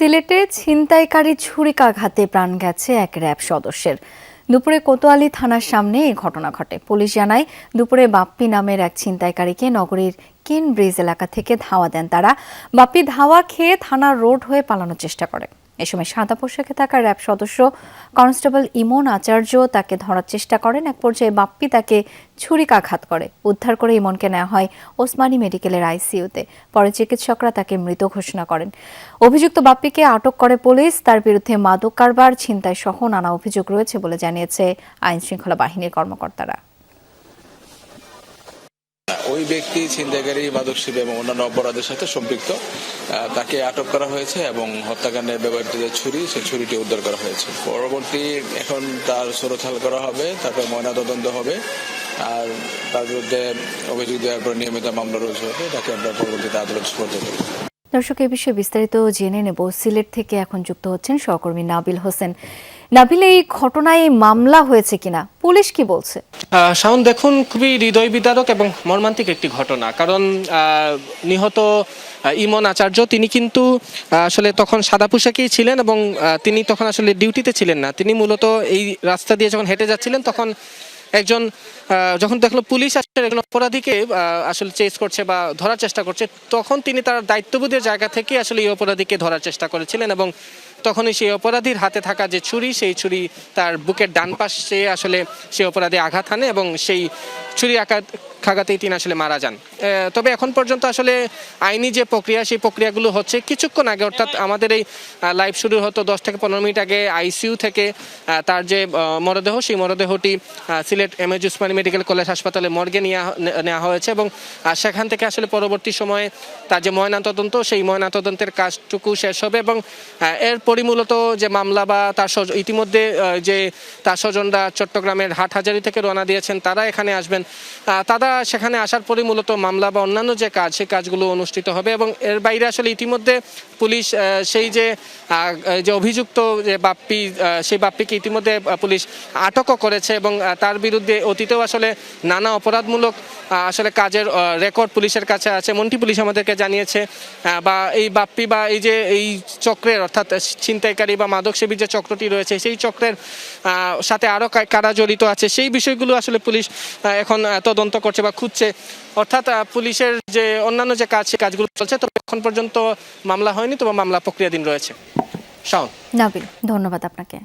সিলেটে ছিনতাইকারী ছুরিকাঘাতে প্রাণ গেছে এক র‍্যাব সদস্যের। দুপুরে কোতোয়ালি থানার সামনে এই ঘটনা ঘটে। পুলিশ জানায়, দুপুরে বাপ্পি নামের এক ছিনতাইকারীকে নগরীর কেন ব্রিজ এলাকা থেকে ধাওয়া দেন তারা। বাপ্পি ধাওয়া খেয়ে থানার রোড হয়ে পালানোর চেষ্টা করে। এ সময় সাদা পোশাকে থাকা র‍্যাব সদস্য কনস্টেবল ইমন আচার্য তাকে ধরার চেষ্টা করেন। এক পর্যায়ে বাপ্পি তাকে ছুরিকাঘাত করে। উদ্ধার করে ইমনকে নেওয়া হয় ওসমানী মেডিকেলের আইসিইউতে। পরে চিকিৎসকরা তাকে মৃত ঘোষণা করেন। অভিযুক্ত বাপ্পিকে আটক করে পুলিশ। তার বিরুদ্ধে মাদক কারবার, ছিনতাই সহ নানা অভিযোগ রয়েছে বলে জানিয়েছে আইন শৃঙ্খলা বাহিনীর কর্মকর্তারা। ওই ব্যক্তি ছিনতাইকারী, মাদকসেবী এবং অন্যান্য অপরাধের সাথে সম্পৃক্ত। তাকে আটক করা হয়েছে এবং হত্যাকাণ্ডে ব্যবহৃত যে ছুরি, সেই ছুরিটি উদ্ধার করা হয়েছে। পরবর্তী এখন তার সরথাল করা হবে, তারপর ময়নাতদন্ত হবে, আর তার বিরুদ্ধে অভিযোগ দেওয়ার পর নিয়মিত মামলা রুজু হবে। তাকে আমরা পরবর্তীতে আদালত সোপর্দ করব। দর্শক, এই বিষয়ে বিস্তারিত জেনে নেব। সিলেট থেকে এখন যুক্ত হচ্ছেন সহকর্মী নাবিল হোসেন। নাবিল, এই ঘটনায় মামলা হয়েছে কিনা, পুলিশ কি বলছে? শাওন, দেখুন, খুবই হৃদয় বিদারক এবং মর্মান্তিক একটি ঘটনা। কারণ নিহত ইমন আচার্য তিনি কিন্তু আসলে তখন সাদা পোশাকেই ছিলেন এবং তিনি তখন আসলে ডিউটিতে ছিলেন না। তিনি মূলত এই রাস্তা দিয়ে যখন হেঁটে যাচ্ছিলেন, তখন একজন যখন দেখলো পুলিশ আসলে একজন অপরাধীকে আসলে চেস করছে বা ধরার চেষ্টা করছে, তখন তিনি তার দায়িত্ববোধের জায়গা থেকে আসলে এই অপরাধীকে ধরার চেষ্টা করেছিলেন এবং তখনই সেই অপরাধীর হাতে থাকা যে ছুরি, সেই ছুরি তার বুকের ডান পাশে আসলে সেই অপরাধী আঘাত হানে এবং সেই ছুরি আঘাতেই তিনি আসলে মারা যান। তবে এখন পর্যন্ত আসলে আইনি যে প্রক্রিয়া, সেই প্রক্রিয়াগুলো হচ্ছে। কিছুক্ষণ আগে, অর্থাৎ আমাদের এই লাইভ শুরু হতো 10 থেকে 15 মিনিট আগে, আইসিইউ থেকে তার যে মরদেহ, সেই মরদেহটি Sylhet MAG Osmani medical college হাসপাতালে মর্গে নেওয়া হয়েছে এবং সেখান থেকে আসলে পরবর্তী সময়ে তার যে ময়নাতদন্ত, সেই ময়নাতদন্তের কাজটুকু শেষ হবে এবং এরপরই মূলত যে মামলা বা তার ইতিমধ্যে যে তার স্বজনরা চট্টগ্রামের হাটহাজারী থেকে রওনা দিয়েছেন, তারা এখানে আসবেন। তারা সেখানে আসার পরই মূলত মামলা বা অন্যান্য যে কাজ, সেই কাজগুলো অনুষ্ঠিত হবে এবং এর বাইরে আসলে ইতিমধ্যে পুলিশ সেই যে অভিযুক্ত যে বাপ্পি, সেই বাপ্পিকে ইতিমধ্যে পুলিশ আটকও করেছে এবং তার বিরুদ্ধে অতীতেও আসলে নানা অপরাধমূলক আসলে কাজের রেকর্ড পুলিশের কাছে আছে। মন্ত্রী পুলিশ আমাদেরকে জানিয়েছে বা এই বাপ্পি বা এই যে এই চক্রের, অর্থাৎ ছিনতাইকারী বা মাদকসেবী যে চক্রটি রয়েছে, সেই চক্রের সাথে আরও কারা জড়িত আছে, সেই বিষয়গুলো আসলে পুলিশ এখন তদন্ত করছে বা খুঁজছে। অর্থাৎ পুলিশের যে অন্যান্য যে কাজ, সেই কাজগুলো চলছে। তবে এখন পর্যন্ত মামলা হয়নি, তবে মামলা প্রক্রিয়াধীন রয়েছে। শাওন। নাবিল, ধন্যবাদ আপনাকে।